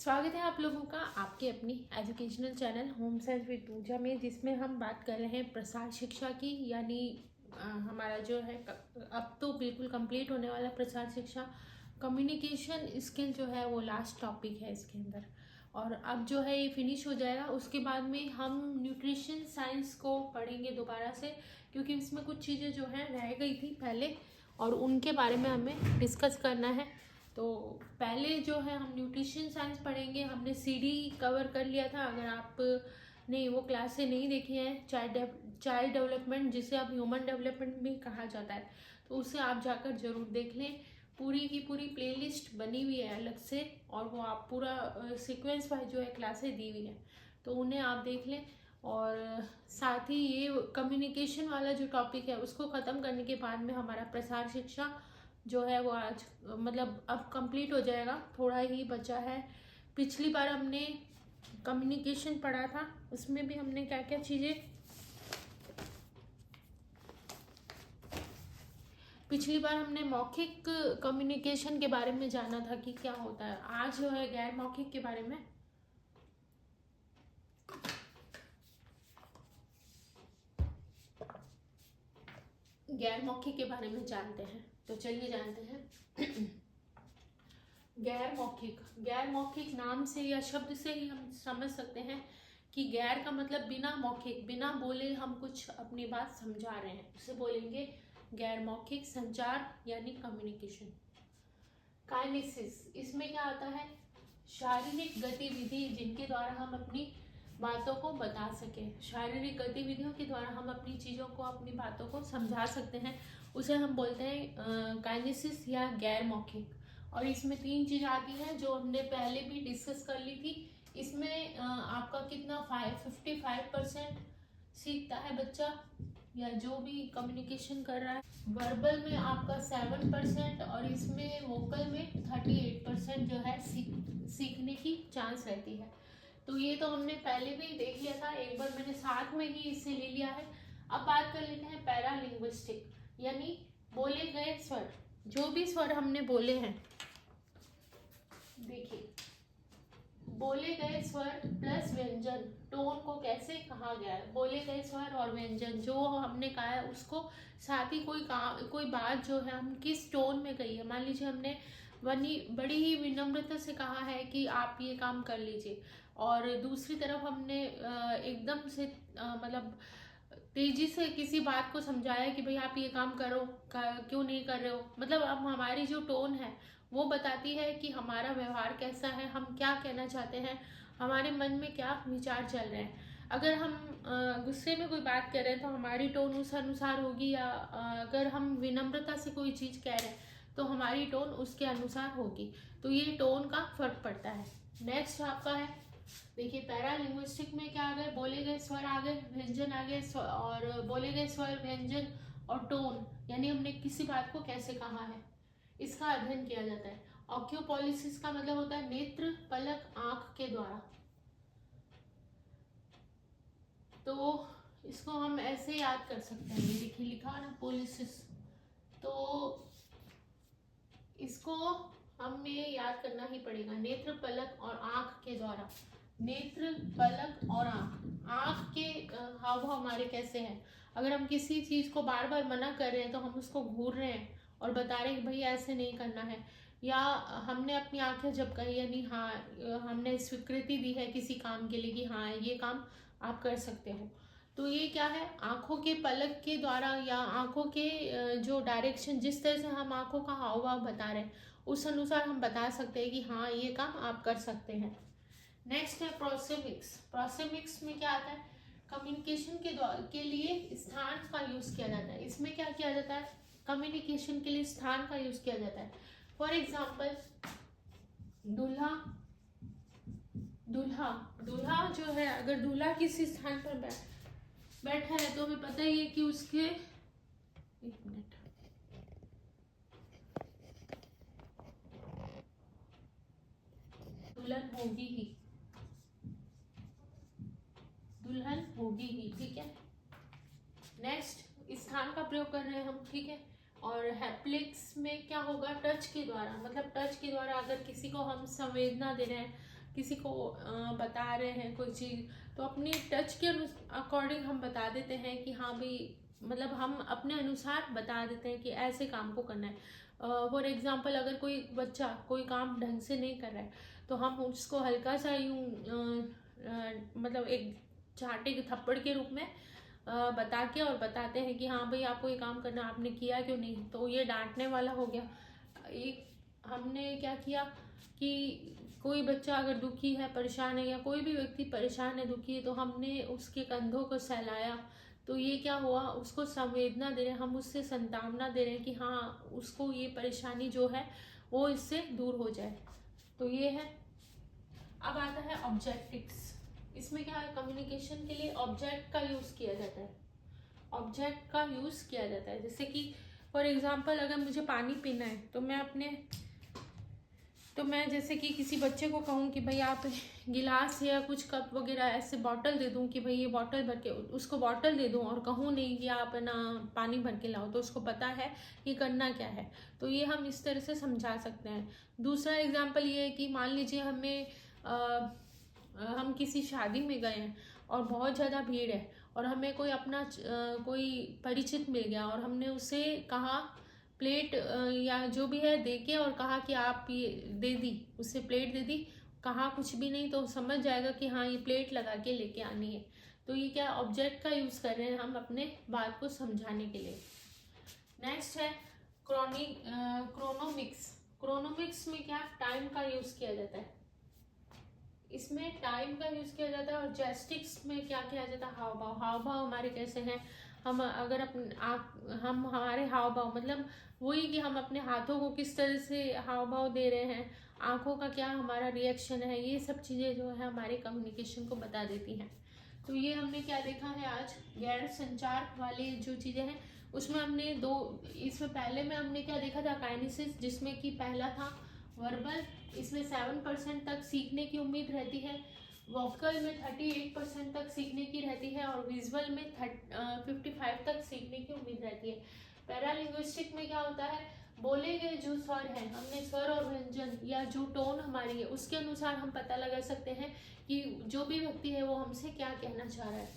स्वागत है आप लोगों का आपके अपनी educational channel home science with Puja में, जिसमें हम बात कर रहे हैं प्रसार शिक्षा की। यानी हमारा जो है अब तो बिल्कुल कंप्लीट होने वाला प्रसार शिक्षा। कम्युनिकेशन स्किल जो है वो लास्ट टॉपिक है इसके अंदर, और अब जो है ये फिनिश हो जाएगा। उसके बाद में हम न्यूट्रिशन साइंस को पढ़ेंगे दोबारा से, क्योंकि इसमें कुछ चीज़ें जो हैं रह गई थी पहले और उनके बारे में हमें डिस्कस करना है। तो पहले जो है हम न्यूट्रिशन साइंस पढ़ेंगे। हमने सीडी कवर कर लिया था। अगर आप ने वो क्लासें नहीं देखी हैं, चाइल्ड डेवलपमेंट जिसे अब ह्यूमन डेवलपमेंट भी कहा जाता है, तो उसे आप जाकर ज़रूर देख लें। पूरी की पूरी प्लेलिस्ट बनी हुई है अलग से, और वो आप पूरा सीक्वेंस वाइज जो है क्लासें दी हुई हैं, तो उन्हें आप देख लें। और साथ ही ये कम्युनिकेशन वाला जो टॉपिक है उसको ख़त्म करने के बाद में हमारा प्रसार शिक्षा जो है वो आज मतलब अब कंप्लीट हो जाएगा। थोड़ा ही बचा है। पिछली बार हमने कम्युनिकेशन पढ़ा था, उसमें भी हमने क्या क्या चीज़ें, पिछली बार हमने मौखिक कम्युनिकेशन के बारे में जाना था कि क्या होता है। आज जो है गैर मौखिक के बारे में, गैर मौखिक के बारे में जानते हैं। तो चलिए जानते हैं। गैर मौखिक नाम से या शब्द से ही हम समझ सकते हैं कि गैर का मतलब बिना मौखिक, बिना बोले हम कुछ अपनी बात समझा रहे हैं, उसे बोलेंगे गैर मौखिक संचार यानी कम्युनिकेशन। काइनेसिस, इसमें क्या आता है? शारीरिक गतिविधि जिनके द्वारा हम अपनी बातों को बता सकें। शारीरिक गतिविधियों के द्वारा हम अपनी चीज़ों को, अपनी बातों को समझा सकते हैं, उसे हम बोलते हैं काइनेसिस या गैर मौखिक। और इसमें 3 चीज़ आती हैं जो हमने पहले भी डिस्कस कर ली थी। इसमें आपका कितना 55% सीखता है बच्चा या जो भी कम्युनिकेशन कर रहा है। वर्बल में आपका 7% और इसमें वोकल में 38% जो है सीखने की चांस रहती है। तो ये तो हमने पहले भी देख लिया था, एक बार मैंने साथ में ही इसे ले लिया है। अब बात कर लेते हैं पैरालिंग्विस्टिक, यानी बोले गए स्वर। जो भी स्वर हमने बोले हैं, देखिए, बोले गए स्वर प्लस व्यंजन, टोन को कैसे कहा गया है। बोले गए स्वर और व्यंजन जो हमने कहा है उसको, साथ ही कोई बात जो है हम किस टोन में कही है। मान लीजिए हमने बड़ी ही विनम्रता से कहा है कि आप ये काम कर लीजिए, और दूसरी तरफ हमने एकदम से मतलब तेजी से किसी बात को समझाया कि भाई आप ये काम करो, क्यों नहीं कर रहे हो। मतलब अब हमारी जो टोन है वो बताती है कि हमारा व्यवहार कैसा है, हम क्या कहना चाहते हैं, हमारे मन में क्या विचार चल रहे हैं। अगर हम गुस्से में कोई बात कर रहे हैं तो हमारी टोन उस अनुसार होगी, या अगर हम विनम्रता से कोई चीज़ कह रहे हैं तो हमारी टोन उसके अनुसार होगी। तो ये टोन का फर्क पड़ता है। नेक्स्ट आपका है, देखिए पैरालिंग्विस्टिक में क्या आ गए, बोले गए स्वर आ गए, व्यंजन आ गए, और बोले गए स्वर, व्यंजन और टोन, यानी हमने किसी बात को कैसे कहा है, इसका अध्ययन किया जाता है। ऑक्यूपॉलिसिस का मतलब होता है नेत्र, पलक, आंख के द्वारा। तो इसको हम ऐसे याद कर सकते हैं, ये देखिए लिखा ना पोलिसिस, तो इसको हमें याद करना ही पड़ेगा, नेत्र, पलक और आंख के द्वारा। नेत्र, पलक और आंख। आंख के हाव भाव हमारे कैसे हैं। अगर हम किसी चीज को बार बार मना कर रहे हैं तो हम उसको घूर रहे हैं और बता रहे हैं कि भाई ऐसे नहीं करना है, या हमने अपनी आंखें झपकाई यानी हाँ हमने स्वीकृति दी है किसी काम के लिए कि हाँ ये काम आप कर सकते हो। तो ये क्या है, आंखों के पलक के द्वारा या आंखों के जो डायरेक्शन, जिस तरह से हम आंखों का हाव भाव बता रहे हैं उस अनुसार हम बता सकते हैं कि हाँ ये काम आप कर सकते हैं। नेक्स्ट है प्रोसेमिक्स। प्रोसेमिक्स में क्या आता है, कम्युनिकेशन के लिए स्थान का यूज किया जाता है। इसमें क्या किया जाता है, कम्युनिकेशन के लिए स्थान का यूज किया जाता है। फॉर एग्जाम्पल, दूल्हा, दूल्हा दूल्हा जो है, अगर दूल्हा किसी स्थान पर बैठा है तो हमें पता ही है कि उसके, एक मिनट, दुल्हन होगी ही, दुल्हन होगी ही, ठीक है। नेक्स्ट, स्थान का प्रयोग कर रहे हैं हम, ठीक है। और हैप्लिक्स में क्या होगा, टच के द्वारा, मतलब टच के द्वारा अगर किसी को हम संवेदना दे रहे हैं, किसी को बता रहे हैं कोई चीज़, तो अपनी टच के अकॉर्डिंग हम बता देते हैं कि हाँ भाई, मतलब हम अपने अनुसार बता देते हैं कि ऐसे काम को करना है। फॉर एग्जांपल, अगर कोई बच्चा कोई काम ढंग से नहीं कर रहा है तो हम उसको हल्का सा यूँ मतलब एक चाटे के थप्पड़ के रूप में बता के और बताते हैं कि हाँ भाई आपको ये काम करना, आपने किया क्यों नहीं, तो ये डांटने वाला हो गया। एक हमने क्या किया कि कोई बच्चा अगर दुखी है, परेशान है, या कोई भी व्यक्ति परेशान है, दुखी है, तो हमने उसके कंधों को सहलाया, तो ये क्या हुआ, उसको संवेदना दे रहे हैं, हम उससे संतावना दे रहे हैं कि हाँ उसको ये परेशानी जो है वो इससे दूर हो जाए। तो ये है। अब आता है ऑब्जेक्टिव्स। इसमें क्या है, कम्युनिकेशन के लिए ऑब्जेक्ट का यूज़ किया जाता है। ऑब्जेक्ट का यूज़ किया जाता है, जैसे कि फॉर एग्जांपल अगर मुझे पानी पीना है तो मैं जैसे कि किसी बच्चे को कहूँ कि भाई आप गिलास या कुछ कप वगैरह ऐसे बॉटल दे दूँ कि भाई ये बॉटल भर के, उसको बॉटल दे दूँ और कहूँ नहीं कि आप ना पानी भर के लाओ, तो उसको पता है कि करना क्या है। तो ये हम इस तरह से समझा सकते हैं। दूसरा एग्जाम्पल ये है कि मान लीजिए हम किसी शादी में गए हैं और बहुत ज़्यादा भीड़ है, और हमें कोई अपना कोई परिचित मिल गया और हमने उसे कहा प्लेट या जो भी है दे के, और कहा कि आप ये दे दी, उससे प्लेट दे दी, कहा कुछ भी नहीं, तो समझ जाएगा कि हाँ ये प्लेट लगा के लेके आनी है। तो ये क्या ऑब्जेक्ट का यूज़ कर रहे हैं हम अपने बात को समझाने के लिए। नेक्स्ट है क्रोनोमिक्स। क्रोनोमिक्स में क्या टाइम का यूज़ किया जाता है, इसमें टाइम का यूज़ किया जाता है। और जेस्टिक्स में क्या किया जाता है, हाव भाव। हाव भाव हमारे कैसे हैं, हम अगर हम हमारे हाव भाव मतलब वही कि हम अपने हाथों को किस तरह से हाव भाव दे रहे हैं, आंखों का क्या हमारा रिएक्शन है, ये सब चीज़ें जो है हमारे कम्युनिकेशन को बता देती हैं। तो ये हमने क्या देखा है आज, गैर संचार वाली जो चीज़ें हैं उसमें हमने इसमें पहले में हमने क्या देखा था, काइनेसिस, जिसमें कि पहला था वर्बल, इसमें 7% तक सीखने की उम्मीद रहती है। वोकल में 38% तक सीखने की रहती है, और विजुअल में 55 तक सीखने की उम्मीद रहती है। पैरालिंग्विस्टिक में क्या होता है, बोले गए जो स्वर हैं, हमने स्वर और व्यंजन या जो टोन हमारी है उसके अनुसार हम पता लगा सकते हैं कि जो भी व्यक्ति है वो हमसे क्या कहना चाह रहा है।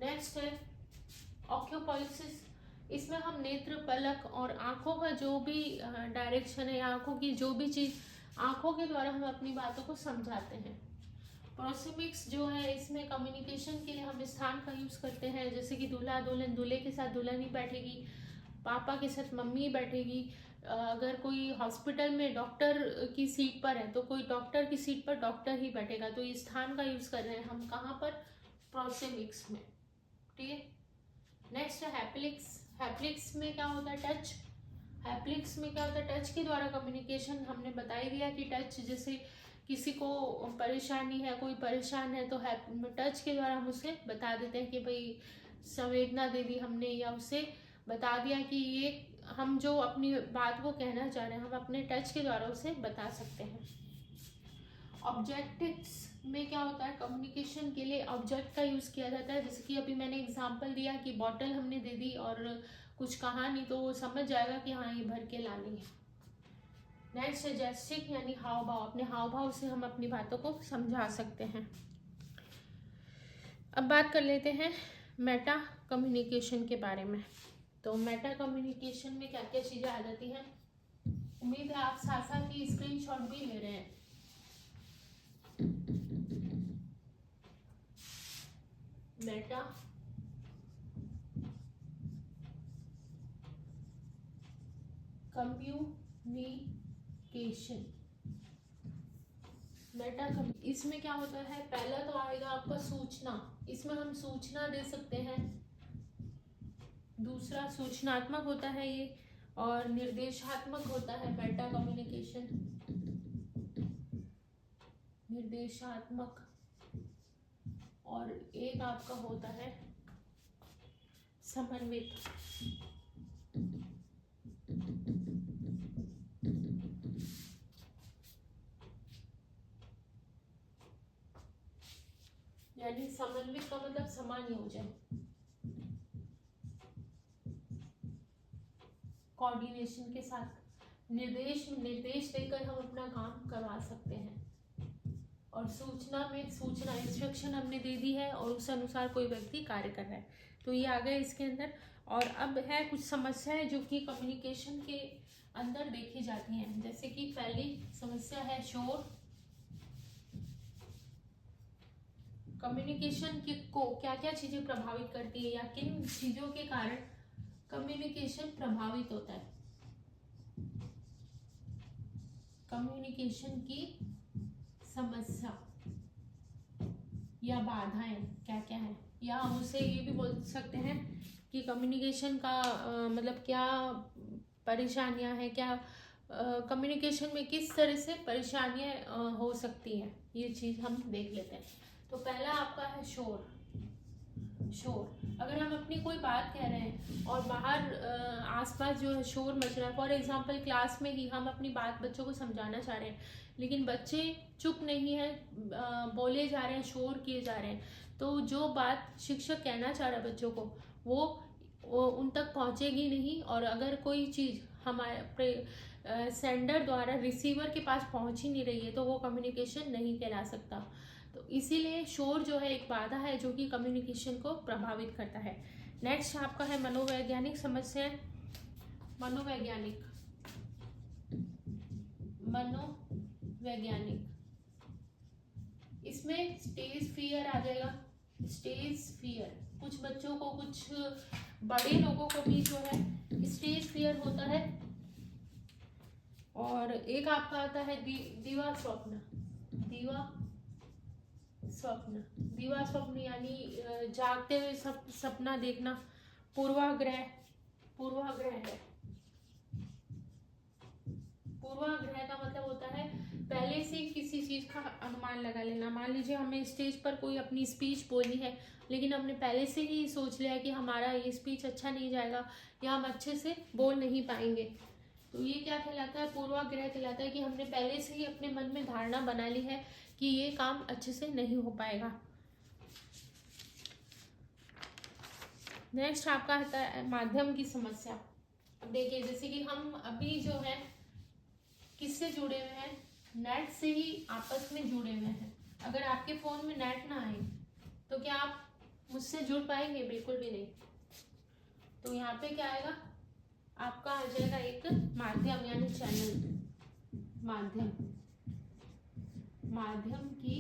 नेक्स्ट है ऑक्यूपॉलिसिस। इसमें हम नेत्र, पलक और आंखों का जो भी डायरेक्शन है, आंखों की जो भी चीज़, आंखों के द्वारा हम अपनी बातों को समझाते हैं। प्रोक्सेमिक्स जो है, इसमें कम्युनिकेशन के लिए हम स्थान का यूज़ करते हैं, जैसे कि दूल्हा दुल्हन, दूल्हे के साथ दुल्हन ही बैठेगी, पापा के साथ मम्मी बैठेगी। अगर कोई हॉस्पिटल में डॉक्टर की सीट पर है तो कोई डॉक्टर की सीट पर डॉक्टर ही बैठेगा। तो ये स्थान का यूज़ कर रहे हैं हम कहाँ पर, प्रोक्सेमिक्स में। ठीक है। नेक्स्ट है हैप्लिक्स। हैप्लिक्स में क्या होता है, टच। हैप्लिक्स में क्या होता है, टच के द्वारा कम्युनिकेशन। हमने बता ही दिया कि टच, जैसे किसी को परेशानी है, कोई परेशान है, तो टच के द्वारा हम उसे बता देते हैं कि भाई संवेदना दे दी हमने, या उसे बता दिया कि ये हम जो अपनी बात को कहना चाह रहे हैं हम अपने टच के द्वारा उसे बता सकते हैं। ऑब्जेक्टिव्स में क्या होता है, कम्युनिकेशन के लिए ऑब्जेक्ट का यूज़ किया जाता है। जैसे कि अभी मैंने एग्जांपल दिया कि बॉटल हमने दे दी और कुछ कहा नहीं, तो वो समझ जाएगा कि हाँ ये भर के लानी है। नेक्स्ट है जेस्टिक, यानी हाव भाव। अपने हाव भाव से हम अपनी बातों को समझा सकते हैं। अब बात कर लेते हैं मेटा कम्युनिकेशन के बारे में। तो मेटा कम्युनिकेशन में क्या क्या चीज़ें आ जाती हैं, उम्मीद है आप साथ साथ की स्क्रीनशॉट भी ले रहे हैं। मेटा कम्युनिकेशन, इसमें क्या होता है, पहला तो आएगा आपका सूचना। इसमें हम सूचना दे सकते हैं। दूसरा सूचनात्मक होता है ये, और निर्देशात्मक होता है मेटा कम्युनिकेशन, निर्देशात्मक। और एक आपका होता है समन्वित। यानी समन्वित का मतलब समायोजन, कोऑर्डिनेशन के साथ निर्देश देकर हम अपना काम करवा सकते हैं। और सूचना में सूचना इंस्ट्रक्शन हमने दे दी है और उस अनुसार कोई व्यक्ति कार्य कर रहा है। तो ये आ गया इसके अंदर। और अब है कुछ समस्याएं जो कि कम्युनिकेशन के अंदर देखी जाती हैं। जैसे कि पहली समस्या है शोर। कम्युनिकेशन को क्या क्या चीजें प्रभावित करती है या किन चीजों के कारण कम्युनिकेशन प्रभावित होता है। कम्युनिकेशन की समस्या या बाधाएं क्या क्या है, या हम उसे ये भी बोल सकते हैं कि कम्युनिकेशन का मतलब क्या परेशानियां हैं, क्या कम्युनिकेशन में किस तरह से परेशानियां हो सकती हैं, ये चीज हम देख लेते हैं। तो पहला आपका है शोर। शोर, अगर हम अपनी कोई बात कह रहे हैं और बाहर आसपास जो है शोर मच रहा है, फॉर एग्जांपल क्लास में ही हम अपनी बात बच्चों को समझाना चाह रहे हैं लेकिन बच्चे चुप नहीं है, बोले जा रहे हैं, शोर किए जा रहे हैं, तो जो बात शिक्षक कहना चाह रहा है बच्चों को वो उन तक पहुंचेगी नहीं। और अगर कोई चीज़ हमारे सेंडर द्वारा रिसीवर के पास पहुंच ही नहीं रही है तो वो कम्युनिकेशन नहीं कहला सकता। तो इसीलिए शोर जो है एक बाधा है जो कि कम्युनिकेशन को प्रभावित करता है। नेक्स्ट आपका है मनोवैज्ञानिक समस्याएं। मनोवैज्ञानिक इसमें स्टेज फियर आ जाएगा। स्टेज फियर, कुछ बच्चों को, कुछ बड़े लोगों को भी जो है स्टेज फियर होता है। और एक आपका आता है दिवा स्वप्न। दिवा स्वप्न यानी जागते हुए सपना देखना। पूर्वाग्रह है। पूर्वाग्रह का मतलब होता है पहले से किसी चीज का अनुमान लगा लेना। मान लीजिए हमें स्टेज पर कोई अपनी स्पीच बोलनी है लेकिन हमने पहले से ही सोच लिया है कि हमारा ये स्पीच अच्छा नहीं जाएगा या हम अच्छे से बोल नहीं पाएंगे, तो ये क्या कहलाता है, पूर्वाग्रह कहलाता है कि हमने पहले से ही अपने मन में धारणा बना ली है कि ये काम अच्छे से नहीं हो पाएगा। नेक्स्ट आपका आता है माध्यम की समस्या। अब देखिए जैसे कि हम अभी जो है किससे जुड़े हुए हैं, नेट से ही आपस में जुड़े हुए हैं। अगर आपके फोन में नेट ना आए तो क्या आप मुझसे जुड़ पाएंगे? बिल्कुल भी नहीं। तो यहाँ पे क्या आएगा, आपका आ जाएगा एक माध्यम यानी चैनल। माध्यम की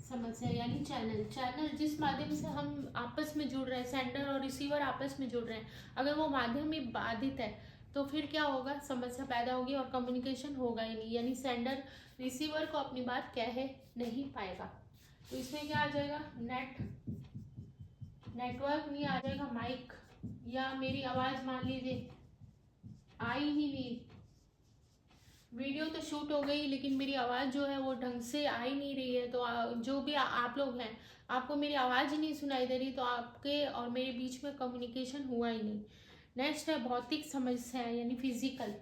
समस्या यानी चैनल जिस माध्यम से हम आपस में जुड़ रहे हैं, सेंडर और रिसीवर आपस में जुड़ रहे हैं, अगर वो माध्यम ही बाधित है तो फिर क्या होगा, समस्या पैदा होगी और कम्युनिकेशन होगा ही नहीं, यानी सेंडर रिसीवर को अपनी बात कह नहीं पाएगा। तो इसमें क्या आ जाएगा, नेटवर्क नहीं आ जाएगा, माइक, या मेरी आवाज मान लीजिए आई ही नहीं, वीडियो तो शूट हो गई लेकिन मेरी आवाज़ जो है वो ढंग से आ ही नहीं रही है। तो जो भी आप लोग हैं आपको मेरी आवाज़ ही नहीं सुनाई दे रही, तो आपके और मेरे बीच में कम्युनिकेशन हुआ ही नहीं। नेक्स्ट है भौतिक समस्या यानी फिजिकल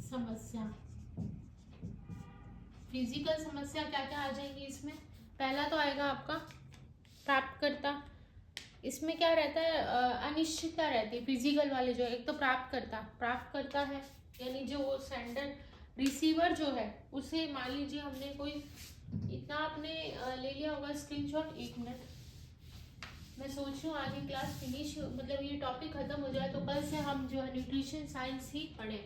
समस्या। फिजिकल समस्या क्या क्या आ जाएंगी इसमें, पहला तो आएगा आपका प्राप्तकर्ता। इसमें क्या रहता है, अनिश्चितता रहती है। फिजिकल वाले जो है, एक तो प्राप्तकर्ता है यानी जो सेंडर रिसीवर जो है उसे, मान लीजिए हमने कोई इतना आपने ले लिया होगा स्क्रीनशॉट। 1 मिनट मैं सोच रही हूँ आज ये क्लास फिनिश, मतलब ये टॉपिक खत्म हो जाए तो कल से हम जो है न्यूट्रिशन साइंस ही पढ़ें।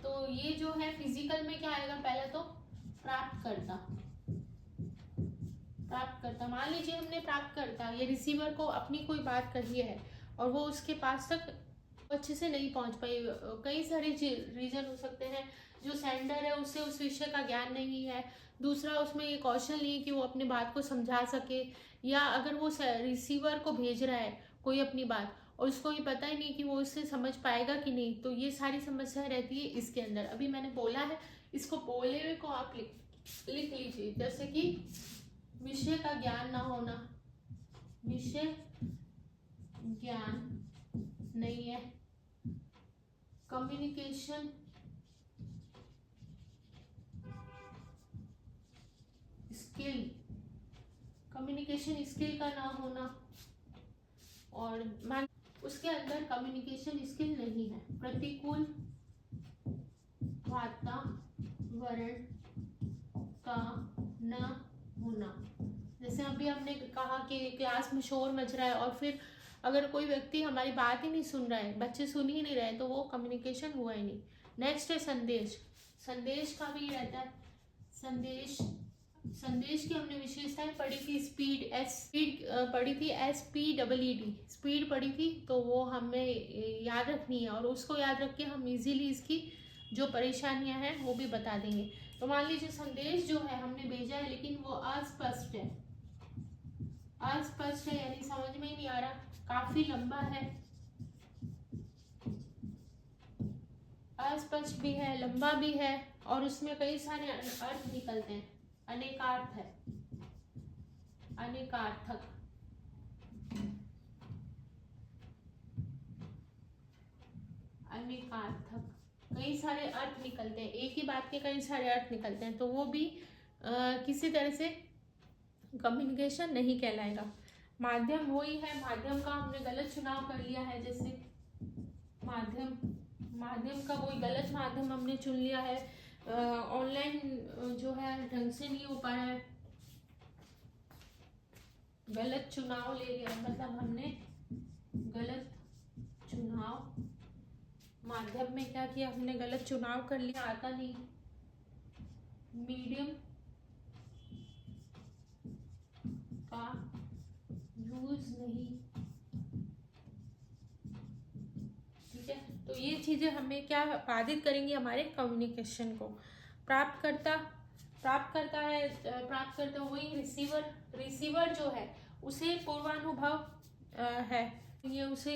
तो ये जो है फिजिकल में क्या आएगा, पहले तो प्राप्तकर्ता। मान लीजिए हमने प्राप्तकर्ता ये रिसीवर को अपनी कोई बात कही है और वो उसके पास तक अच्छे से नहीं पहुंच पाई। कई सारे रीजन हो सकते हैं। जो सेंडर है उसे उस विषय का ज्ञान नहीं है, दूसरा उसमें ये कौशल नहीं है कि वो अपनी बात को समझा सके, या अगर वो रिसीवर को भेज रहा है कोई अपनी बात और उसको ये पता ही नहीं कि वो उससे समझ पाएगा कि नहीं, तो ये सारी समस्या रहती है इसके अंदर। अभी मैंने बोला है, इसको बोले हुए को आप लिख लीजिए। जैसे कि विषय का ज्ञान ना होना, विषय ज्ञान नहीं है, कम्युनिकेशन स्किल का ना होना, और उसके अंदर कम्युनिकेशन स्किल नहीं है। प्रतिकूल वातावरण का न होना, जैसे अभी हमने कहा कि क्लास में शोर मच रहा है और फिर अगर कोई व्यक्ति हमारी बात ही नहीं सुन रहा है, बच्चे सुन ही नहीं रहे, तो वो कम्युनिकेशन हुआ ही नहीं। नेक्स्ट है संदेश। संदेश का भी रहता है। संदेश की हमने विशेषताएं पढ़ी थी। स्पीड पढ़ी थी, SPEED, स्पीड पढ़ी थी, तो वो हमें याद रखनी है और उसको याद रख के हम इजीली इसकी जो परेशानियां हैं वो भी बता देंगे। तो मान लीजिए संदेश जो है हमने भेजा है लेकिन वो अस्पष्ट है, यानी समझ में ही नहीं आ रहा, काफी लंबा है, अस्पष्ट भी है, लंबा भी है और उसमें कई सारे अर्थ निकलते हैं, अनेकार्थ है, अनेकार्थक। कई सारे अर्थ निकलते हैं, एक ही बात के कई सारे अर्थ निकलते हैं, तो वो भी किसी तरह से कम्युनिकेशन नहीं कहलाएगा। माध्यम वही है, माध्यम का हमने गलत चुनाव कर लिया है, जैसे माध्यम का कोई गलत माध्यम हमने चुन लिया है, ऑनलाइन जो है ढंग से नहीं हो पा रहा है, गलत चुनाव ले लिया, मतलब हमने गलत चुनाव, माध्यम में क्या किया हमने, गलत चुनाव कर लिया, आता नहीं, मीडियम का यूज नहीं, ठीक है। तो ये चीजें हमें क्या बाधित करेंगी, हमारे कम्युनिकेशन को। प्राप्तकर्ता वही रिसीवर जो है उसे पूर्वानुभव है, ये उसे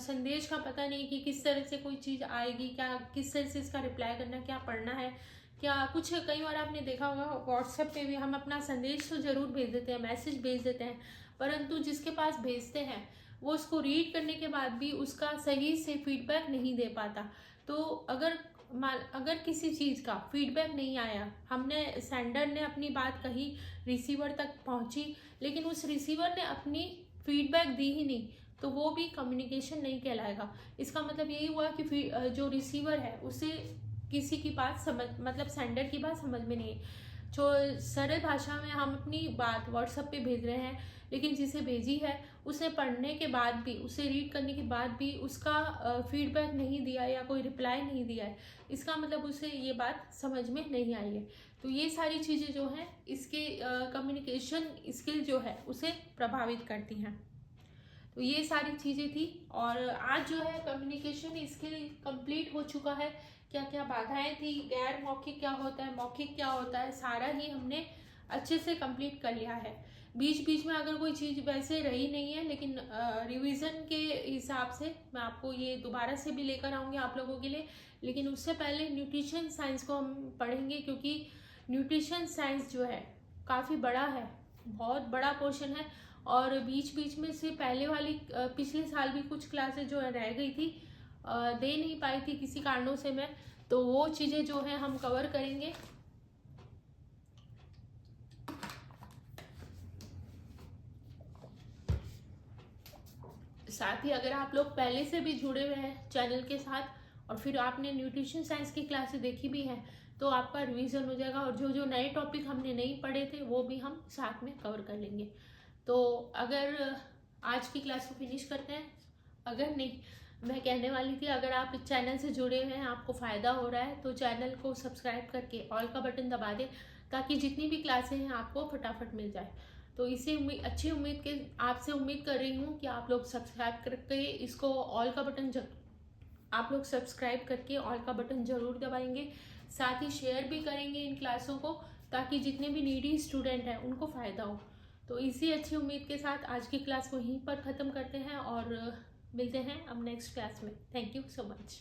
संदेश का पता नहीं कि किस तरह से कोई चीज आएगी, क्या किस तरह से इसका रिप्लाई करना, क्या पढ़ना है, क्या कुछ। कई बार आपने देखा होगा व्हाट्सएप पे भी हम अपना संदेश तो जरूर भेज देते हैं, मैसेज भेज देते हैं, परंतु जिसके पास भेजते हैं वो उसको रीड करने के बाद भी उसका सही से फीडबैक नहीं दे पाता। तो अगर किसी चीज़ का फीडबैक नहीं आया, हमने सेंडर ने अपनी बात कही, रिसीवर तक पहुंची, लेकिन उस रिसीवर ने अपनी फीडबैक दी ही नहीं, तो वो भी कम्युनिकेशन नहीं कहलाएगा। इसका मतलब यही हुआ कि जो रिसीवर है उसे किसी की बात मतलब सेंडर की बात समझ में नहीं है। जो सरल भाषा में हम अपनी बात व्हाट्सएप पे भेज रहे हैं, लेकिन जिसे भेजी है उसने पढ़ने के बाद भी, उसे रीड करने के बाद भी उसका फीडबैक नहीं दिया या कोई रिप्लाई नहीं दिया है, इसका मतलब उसे ये बात समझ में नहीं आई है। तो ये सारी चीज़ें जो हैं इसके कम्युनिकेशन स्किल जो है उसे प्रभावित करती हैं। तो ये सारी चीज़ें थी और आज जो है कम्युनिकेशन स्किल कंप्लीट हो चुका है। क्या क्या बाधाएं थी, गैर मौखिक क्या होता है, मौखिक क्या होता है, सारा ही हमने अच्छे से कंप्लीट कर लिया है। बीच बीच में अगर कोई चीज़ वैसे रही नहीं है, लेकिन रिवीजन के हिसाब से मैं आपको ये दोबारा से भी लेकर आऊँगी आप लोगों के लिए। लेकिन उससे पहले न्यूट्रिशन साइंस को हम पढ़ेंगे, क्योंकि न्यूट्रिशन साइंस जो है काफ़ी बड़ा है, बहुत बड़ा पोर्शन है और बीच बीच में से पिछले साल भी कुछ क्लासेस जो है रह गई थी, दे नहीं पाई थी किसी कारणों से मैं, तो वो चीज़ें जो है हम कवर करेंगे। साथ ही अगर आप लोग पहले से भी जुड़े हुए हैं चैनल के साथ और फिर आपने न्यूट्रिशन साइंस की क्लासेस देखी भी हैं, तो आपका रिवीजन हो जाएगा और जो जो नए टॉपिक हमने नहीं पढ़े थे वो भी हम साथ में कवर कर लेंगे। तो अगर आज की क्लास को फिनिश करते हैं, अगर नहीं, मैं कहने वाली थी अगर आप इस चैनल से जुड़े हुए हैं, आपको फ़ायदा हो रहा है, तो चैनल को सब्सक्राइब करके ऑल का बटन दबा दें, ताकि जितनी भी क्लासें हैं आपको फटाफट मिल जाए। तो इसी अच्छी उम्मीद के आपसे उम्मीद कर रही हूँ कि आप लोग सब्सक्राइब करके इसको ऑल का बटन आप लोग सब्सक्राइब करके ऑल का बटन ज़रूर दबाएंगे, साथ ही शेयर भी करेंगे इन क्लासों को, ताकि जितने भी नीडी स्टूडेंट हैं उनको फ़ायदा हो। तो इसी अच्छी उम्मीद के साथ आज की क्लास को यहीं पर ख़त्म करते हैं और मिलते हैं अब नेक्स्ट क्लास में। Thank you so much.